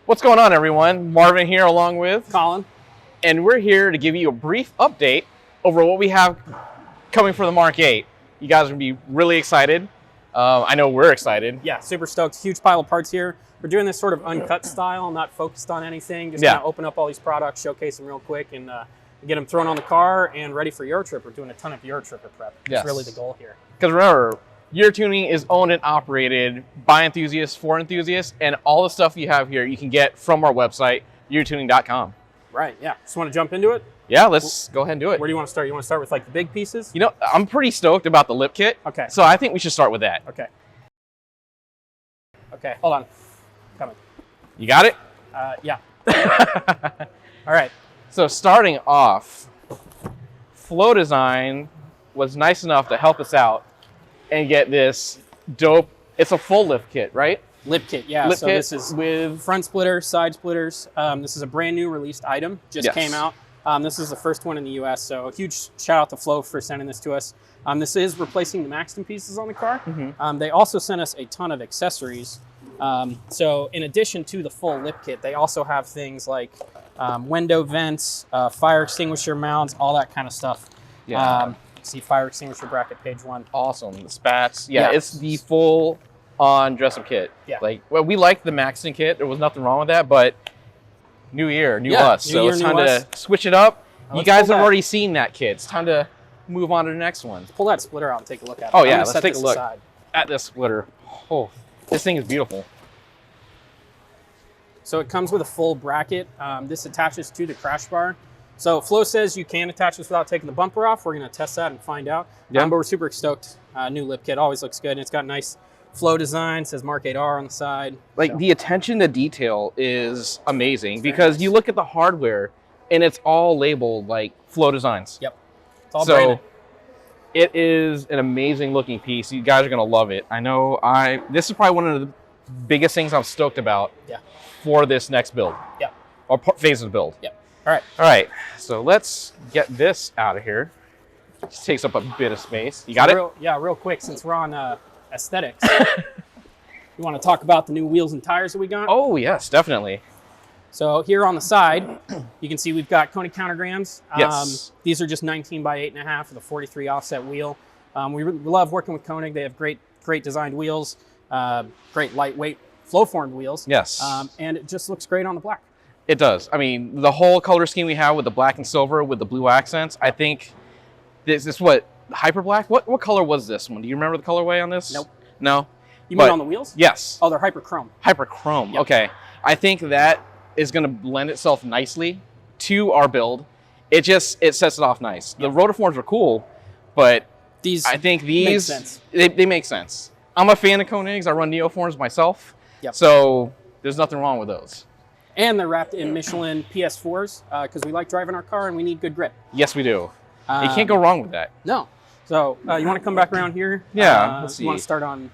What's going on, everyone? Marvin here along with Colin. And we're here to give you a brief update over what we have coming for the Mark 8. You guys are going to be really excited. I know we're excited. Yeah, super stoked. Huge pile of parts here. We're doing this sort of uncut style, not focused on anything. Just kind of open up all these products, showcase them real quick, and get them thrown on the car and ready for Eurotrip. We're doing a ton of Eurotripper prep. That's really the goal here. Because remember, UroTuning is owned and operated by enthusiasts for enthusiasts, and all the stuff you have here you can get from our website, UroTuning.com. Right, yeah. Just want to jump into it? Yeah, let's go ahead and do it. Where do you want to start? You want to start with like the big pieces? You know, I'm pretty stoked about the lip kit. Okay. So I think we should start with that. Okay. Okay, hold on. Coming. You got it? Yeah. All right. So starting off, Flow Design was nice enough to help us out and get this dope, it's a full lip kit, right? Lip kit, yeah. Lip so kit this is with front splitter, side splitters. This is a brand new released item, just came out. This is the first one in the US, so a huge shout out to Flow for sending this to us. This is replacing the Maxton pieces on the car. They also sent us a ton of accessories. So in addition to the full lip kit, they also have things like window vents, fire extinguisher mounts, all that kind of stuff. Yeah. See fire extinguisher bracket, page 1. Awesome. The spats. Yeah, it's the full on dress-up kit. Yeah. Like, well, we liked the Maxton kit. There was nothing wrong with that, but new year, new us. So it's time to switch it up. You guys have already seen that kit. It's time to move on to the next one. Pull that splitter out and take a look at it. Oh, yeah. Let's take a look at this splitter. Oh, this thing is beautiful. So it comes with a full bracket. This attaches to the crash bar. So Flow says you can attach this without taking the bumper off. We're going to test that and find out. But we're super stoked. New lip kit always looks good. And it's got nice Flow design. It says Mark 8R on the side. Like the attention to detail is amazing because you look at the hardware and it's all labeled like Flow Designs. Yep. It's all branded. It is an amazing looking piece. You guys are going to love it. I know this is probably one of the biggest things I'm stoked about for this next build. Yeah. Or phase of the build. Yeah. All right. All right. So let's get this out of here. This takes up a bit of space. You got it? Yeah, real quick, since we're on aesthetics. You want to talk about the new wheels and tires that we got? Oh, yes, definitely. So here on the side, you can see we've got Koenig countergrams. Yes. These are just 19 by 8.5 with a 43 offset wheel. We love working with Koenig. They have great designed wheels, great lightweight flow-formed wheels. Yes. And it just looks great on the black. It does. I mean, the whole color scheme we have with the black and silver with the blue accents, I think this is what, hyper black? What color was this one? Do you remember the colorway on this? Nope. No? You mean on the wheels? Yes. Oh, they're hyper chrome. Hyper chrome. Yep. Okay. I think that is going to lend itself nicely to our build. It sets it off nice. Yep. The rotiforms are cool, but I think these make sense. They make sense. I'm a fan of Koenigs. I run Neoforms myself. Yep. So there's nothing wrong with those. And they're wrapped in Michelin PS4s because we like driving our car and we need good grip. Yes, we do. You can't go wrong with that. No. So you want to come back around here? Yeah. Let's see. You want to start on...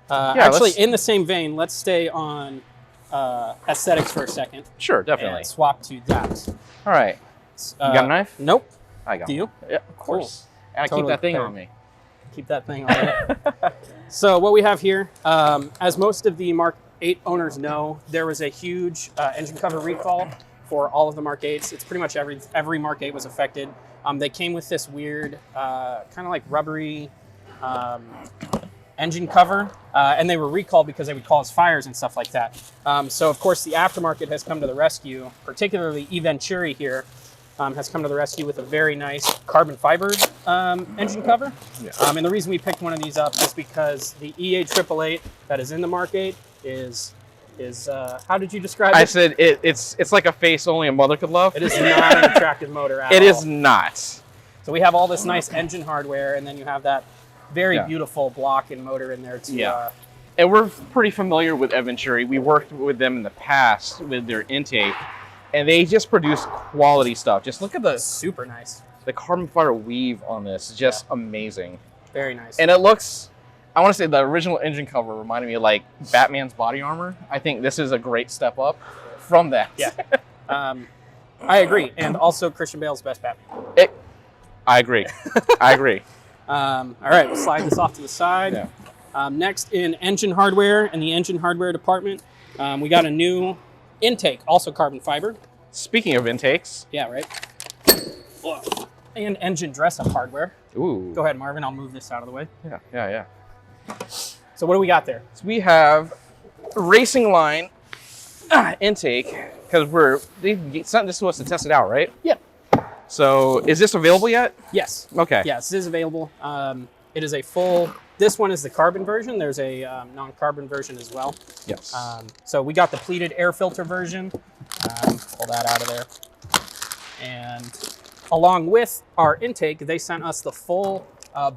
actually, in the same vein, let's stay on aesthetics for a second. Sure, definitely. And swap to that. All right. You got a knife? Nope. I got Do you? Yeah, of course. Cool. I keep that thing on me. Keep that thing on me. So what we have here, as most of the Mark 8 owners know, there was a huge engine cover recall for all of the Mark 8s. It's pretty much every Mark 8 was affected. They came with this weird, kind of like rubbery engine cover, and they were recalled because they would cause fires and stuff like that. So of course the aftermarket has come to the rescue, particularly eVenturi here has come to the rescue with a very nice carbon fiber engine cover. Yeah. And the reason we picked one of these up is because the EA888 that is in the Mark 8 is how did you describe it? I said it's like a face only a mother could love. It is not an attractive motor at all. It is not. So we have all this nice engine hardware, and then you have that very beautiful block and motor in there too. And we're pretty familiar with eVenturi. We worked with them in the past with their intake, and they just produce quality stuff. Just look at the super nice. The carbon fiber weave on this is just amazing. Very nice. And it looks, I want to say the original engine cover reminded me of like Batman's body armor. I think this is a great step up from that. Yeah. I agree. And also Christian Bale's best Batman. I agree. I agree. All right, we'll slide this off to the side. Yeah. Next in engine hardware, in the engine hardware department, we got a new Intake, also carbon fiber. Speaking of intakes. Yeah, right. And engine dress-up hardware. Ooh. Go ahead, Marvin. I'll move this out of the way. Yeah. So what do we got there? So we have racing line intake, because they sent this to us to test it out, right? Yeah. So is this available yet? Yes. Okay. Yes, this is available. It is a full, this one is the carbon version. There's a non-carbon version as well. Yes. So we got the pleated air filter version. Pull that out of there. And along with our intake, they sent us the full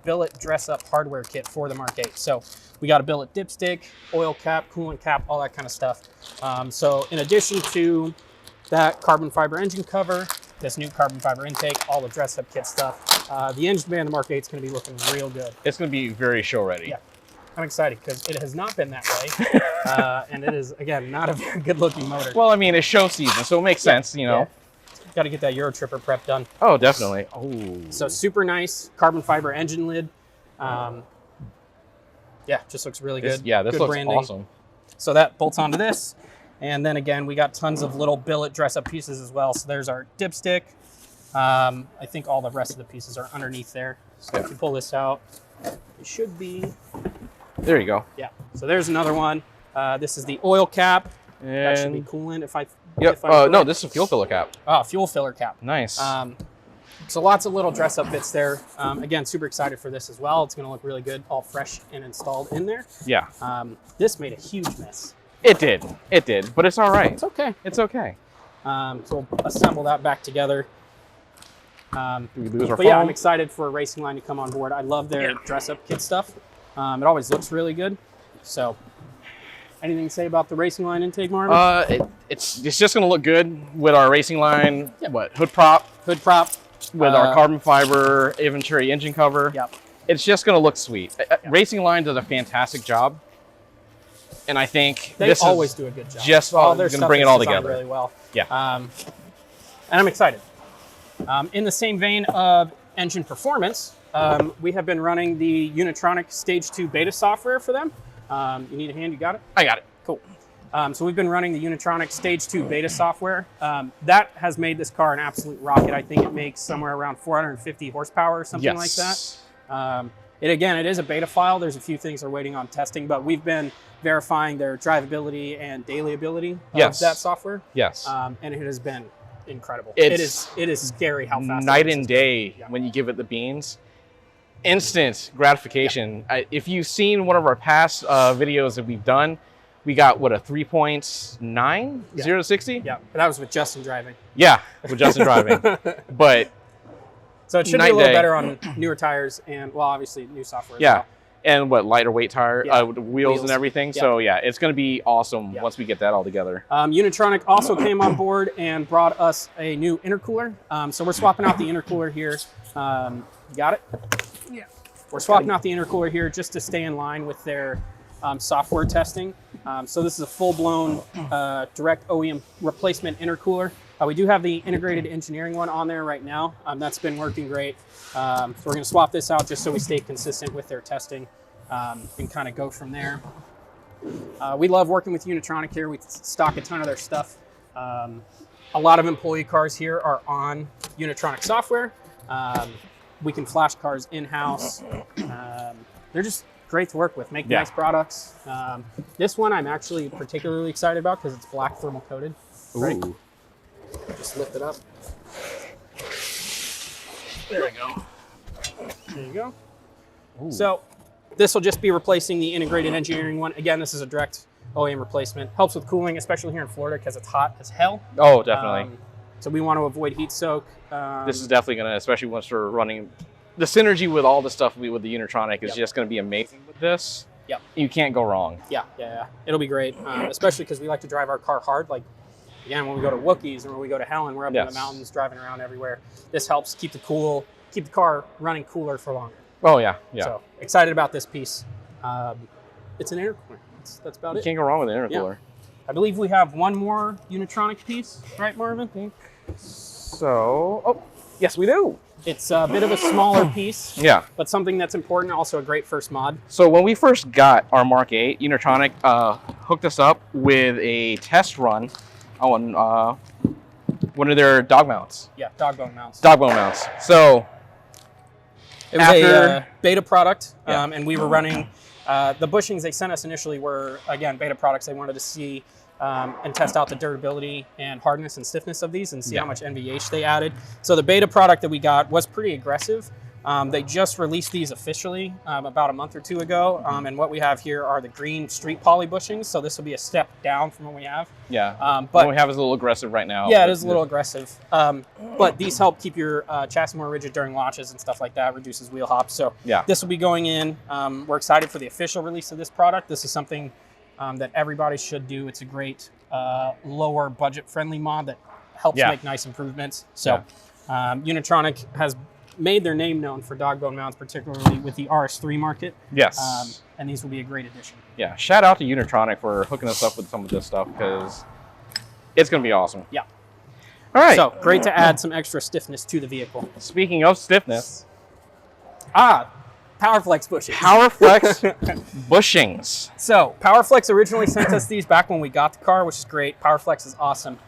billet dress-up hardware kit for the Mark 8. So we got a billet dipstick, oil cap, coolant cap, all that kind of stuff. So in addition to that carbon fiber engine cover, this new carbon fiber intake, all the dress-up kit stuff, the engine bay in the Mark 8 is going to be looking real good. It's going to be very show ready. Yeah, I'm excited because it has not been that way. And it is, again, not a very good-looking motor. Well, I mean, it's show season, so it makes sense, you know. Yeah. Got to get that Euro Tripper prep done. Oh, definitely. Oh. So super nice carbon fiber engine lid. Yeah, just looks really good. Yeah, this good looks branding. awesome. So that bolts onto this. And then again, we got tons of little billet dress-up pieces as well. So there's our dipstick. I think all the rest of the pieces are underneath there. So if you pull this out, it should be. There you go. Yeah. So there's another one. This is the oil cap. And That should be coolant if I. Yep. If I'm No, correct. this is a fuel filler cap. Oh, fuel filler cap. Nice. So lots of little dress-up bits there. Again, super excited for this as well. It's going to look really good, all fresh and installed in there. Yeah. This made a huge mess. It did, but it's all right. It's okay. It's okay. So we'll assemble that back together. Do we lose our But yeah, I'm phone? excited for a racing line to come on board. I love their dress-up kit stuff. It always looks really good. So, anything to say about the racing line intake, Marvin? It's just going to look good with our racing line. Yep. What, hood prop Hood prop. with our carbon fiber Venturi engine cover. Yep. It's just going to look sweet. Racing Line does a fantastic job, and I think They this always is do a good job. just all their going to stuff bring is it all designed together. really well. Yeah. And I'm excited. In the same vein of engine performance, we have been running the Unitronic Stage 2 beta software for them. You need a hand? You got it? I got it. Cool. So we've been running the Unitronic Stage 2 beta software. That has made this car an absolute rocket. I think it makes somewhere around 450 horsepower or something like that. It is a beta file. There's a few things they're waiting on testing, but we've been verifying their drivability and dailyability of that software. Yes. And it has been incredible. It's it is scary how fast night it and is. day Yeah. when you give it the beans. Instant gratification. If you've seen one of our past videos that we've done, we got what, a 3.9 0 to 60? Yeah, but that was with Justin driving. Yeah, with Justin driving. But So it should be Night a little day. better on newer tires and, well, obviously new software as yeah, well. and what, lighter weight tire, with the wheels and Wheels. everything. Yeah. So yeah, it's going to be awesome Yeah. once we get that all together. Unitronic also came on board and brought us a new intercooler. So we're swapping out the intercooler here. Got it? Yeah. We're swapping out the intercooler here just to stay in line with their software testing. So this is a full-blown direct OEM replacement intercooler. We do have the integrated engineering one on there right now. That's been working great. So we're going to swap this out just so we stay consistent with their testing and kind of go from there. We love working with Unitronic here. We stock a ton of their stuff. A lot of employee cars here are on Unitronic software. We can flash cars in-house. They're just great to work with, make nice products. This one I'm actually particularly excited about because it's black thermal coated. Right? Ooh. Just lift it up. There we go. There you go. Ooh. So this will just be replacing the integrated engineering one. Again, this is a direct OEM replacement. Helps with cooling, especially here in Florida because it's hot as hell. Oh, definitely. So we want to avoid heat soak. This is definitely going to, especially once we're running, the synergy with all the stuff with the Unitronic is just going to be amazing with this. Yep. You can't go wrong. Yeah. It'll be great, especially because we like to drive our car hard. Like, again, when we go to Wookiees or when we go to Helen, we're up in the mountains driving around everywhere. This helps keep the car running cooler for longer. Oh, yeah. So excited about this piece. It's an intercooler. That's about You it. can't go wrong with an intercooler. I believe we have one more Unitronic piece, right, Marvin? So, yes, we do. It's a bit of a smaller piece, Yeah. but something that's important, also a great first mod. So when we first got our Mark 8, Unitronic hooked us up with a test run on one of their dog mounts. Yeah, dog bone mounts. Dog bone mounts. So it was a beta product, Yeah. and we were running the bushings they sent us initially were, again, beta products. They wanted to see and test out the durability and hardness and stiffness of these and see how much NVH they added. So the beta product that we got was pretty aggressive. They just released these officially about a month or two ago, and what we have here are the green street poly bushings. So this will be a step down from what we have. Yeah, but what we have is a little aggressive right now. Yeah, it is a little aggressive, but these help keep your chassis more rigid during launches and stuff like that, reduces wheel hops. So yeah, this will be going in. We're excited for the official release of this product. This is something that everybody should do. It's a great lower budget friendly mod that helps make nice improvements. So Unitronic has made their name known for dog bone mounts, particularly with the RS3 market. Yes. And these will be a great addition. Yeah, shout out to Unitronic for hooking us up with some of this stuff because it's going to be awesome. Yeah. All right. So great to add some extra stiffness to the vehicle. Speaking of stiffness. PowerFlex bushings. PowerFlex bushings. So PowerFlex originally sent us these back when we got the car, which is great. PowerFlex is awesome.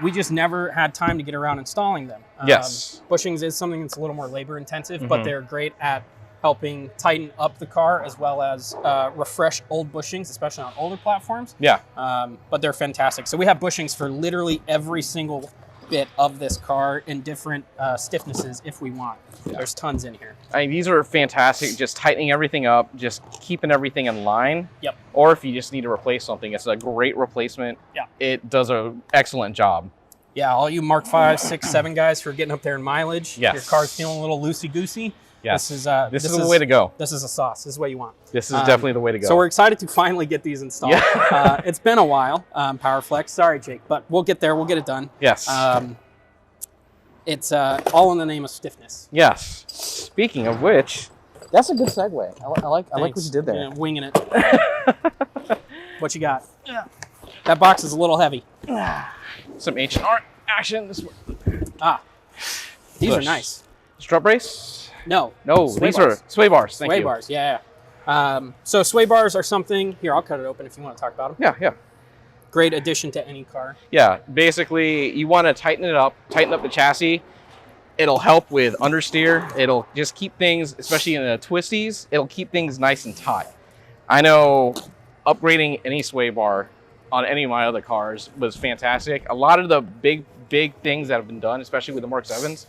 We just never had time to get around installing them. Yes. Bushings is something that's a little more labor intensive, but they're great at helping tighten up the car as well as refresh old bushings, especially on older platforms. Yeah. But they're fantastic. So we have bushings for literally every single bit of this car in different stiffnesses if we want. Yeah. There's tons in here. I mean, these are fantastic, just tightening everything up, just keeping everything in line. Yep. Or if you just need to replace something, it's a great replacement. Yeah. It does an excellent job. Yeah, all you Mark 5, 6, 7 guys who are getting up there in mileage, yes. Your car's feeling a little loosey-goosey. Yes. This is the way to go. This is a sauce. This is what you want. This is definitely the way to go. So we're excited to finally get these installed. Yeah. It's been a while, PowerFlex. Sorry, Jake, but we'll get there. We'll get it done. Yes. It's all in the name of stiffness. Yes. Speaking of which, that's a good segue. I like what you did there. Yeah, winging it. What you got? Yeah. That box is a little heavy. Some H&R action. These are nice. Strut brace? No. Sway these bars. Are sway bars. Thank you. Sway bars, yeah. So sway bars are something. Here, I'll cut it open if you want to talk about them. Yeah. Great addition to any car. Yeah, basically you want to tighten up the chassis. It'll help with understeer. It'll just keep things, especially in the twisties, it'll keep things nice and taut. I know upgrading any sway bar on any of my other cars was fantastic. A lot of the big things that have been done, especially with the Mark 7s,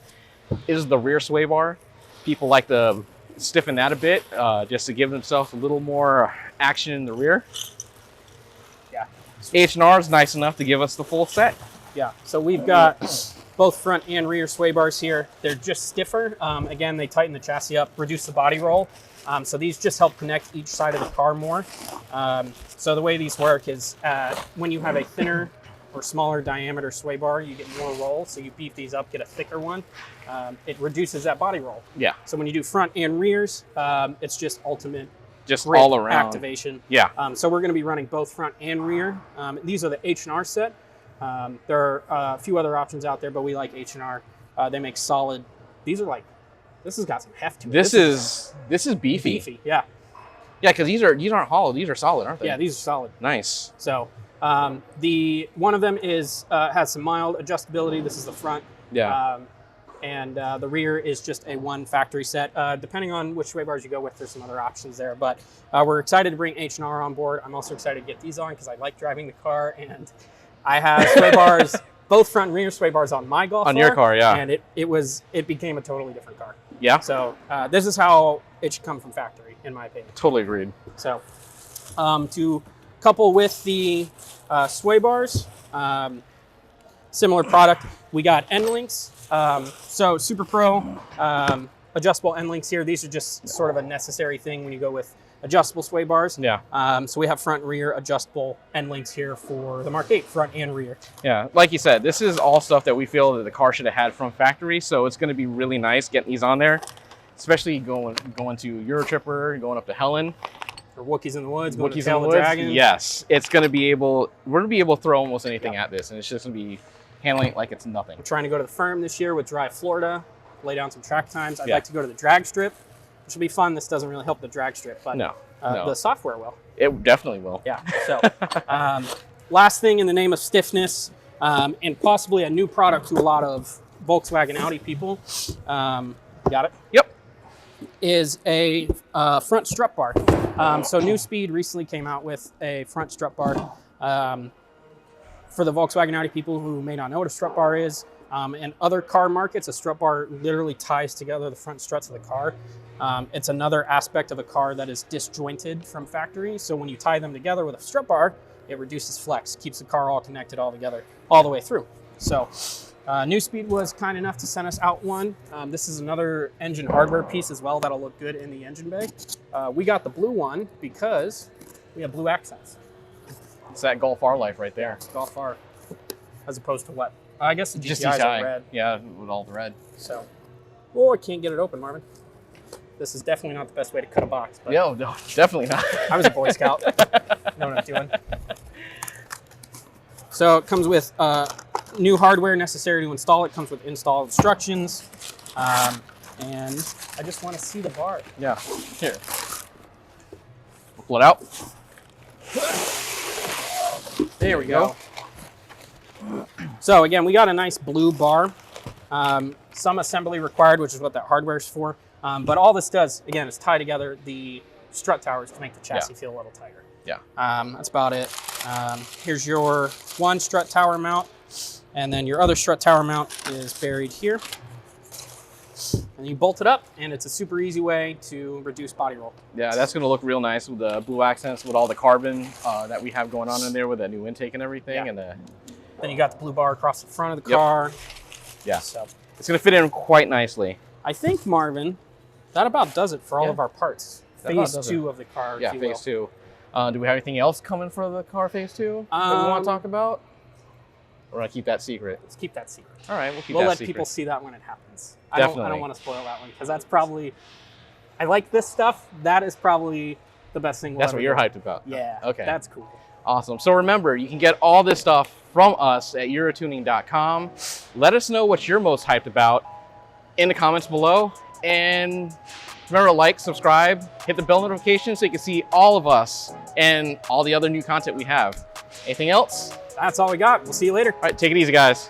is the rear sway bar. People like to stiffen that a bit just to give themselves a little more action in the rear. H&R is nice enough to give us the full set. Yeah, so we've got both front and rear sway bars here. They're just stiffer. Again, they tighten the chassis up, reduce the body roll. So these just help connect each side of the car more. So the way these work is when you have a thinner or smaller diameter sway bar, you get more roll. So you beef these up, get a thicker one. It reduces that body roll. Yeah. So when you do front and rears, it's just ultimate all around activation. Yeah. So we're going to be running both front and rear. These are the H&R set. There are a few other options out there, but we like H&R. They make solid. This has got some heft to it. This is beefy. Beefy, yeah. Yeah, because these aren't hollow. These are solid, aren't they? Yeah, these are solid. Nice. So the one of them has some mild adjustability. This is the front. Yeah. And the rear is just a one factory set. Depending on which sway bars you go with, there's some other options there. But we're excited to bring H&R on board. I'm also excited to get these on because I like driving the car, and I have sway bars, both front and rear sway bars on my Golf. On your car, yeah. And it became a totally different car. Yeah. So this is how it should come from factory, in my opinion. Totally agreed. So to couple with the sway bars, similar product, we got end links. So Super Pro adjustable end links here. These are just sort of a necessary thing when you go with adjustable sway bars. Yeah. So we have front and rear adjustable end links here for the Mark 8, front and rear. Yeah, like you said, this is all stuff that we feel that the car should have had from factory. So it's going to be really nice getting these on there, especially going to Eurotripper, going up to Helen. Or Wookiees in the Woods, going to Wookiees in the Tail of Woods. the Dragon. Yes, we're going to be able to throw almost anything at this, and it's just going to be handling it like it's nothing. We're trying to go to the firm this year with Drive Florida, lay down some track times. I'd like to go to the drag strip, which will be fun. This doesn't really help the drag strip, but no. The software will. It definitely will. Yeah. So last thing in the name of stiffness, and possibly a new product to a lot of Volkswagen Audi people. Got it? Yep. Is a front strut bar. So New Speed recently came out with a front strut bar. For the Volkswagen Audi people who may not know what a strut bar is, in other car markets, a strut bar literally ties together the front struts of the car. It's another aspect of a car that is disjointed from factory. So when you tie them together with a strut bar, it reduces flex, keeps the car all connected all together, all the way through. So New Speed was kind enough to send us out one. This is another engine hardware piece as well that'll look good in the engine bay. We got the blue one because we have blue accents. It's that Golf R life right there. Golf R, as opposed to what? I guess the Just GTIs GTI. are red. Yeah, with all the red. So, oh, I can't get it open, Marvin. This is definitely not the best way to cut a box. But No, definitely not. I was a Boy Scout. Know what I'm doing. So it comes with new hardware necessary to install it. Comes with install instructions. And I just want to see the bar. Yeah. Here. We'll pull it out. There we go. So again, we got a nice blue bar. Some assembly required, which is what that hardware is for. But all this does, again, is tie together the strut towers to make the chassis feel a little tighter. Yeah. That's about it. Here's your one strut tower mount, and then your other strut tower mount is buried here. And you bolt it up, and it's a super easy way to reduce body roll. Yeah, that's going to look real nice with the blue accents, with all the carbon that we have going on in there with that new intake and everything. Yeah. And then you got the blue bar across the front of the car. Yeah. So it's going to fit in quite nicely. I think, Marvin, that about does it for all of our parts. That about Phase does 2 it. of the car, Yeah, if you phase will. 2. Do we have anything else coming for the car phase 2 that we want to talk about? We're going to keep that secret. Let's keep that secret. All right, we'll keep We'll that let secret. people see that when it happens. Definitely. I don't want to spoil that one because that's probably, I like this stuff. That is probably the best thing we'll That's ever what you're do. hyped about. Yeah. Okay. That's cool. Awesome. So remember, you can get all this stuff from us at UroTuning.com. Let us know what you're most hyped about in the comments below. And remember to like, subscribe, hit the bell notification so you can see all of us and all the other new content we have. Anything else? That's all we got. We'll see you later. All right, take it easy, guys.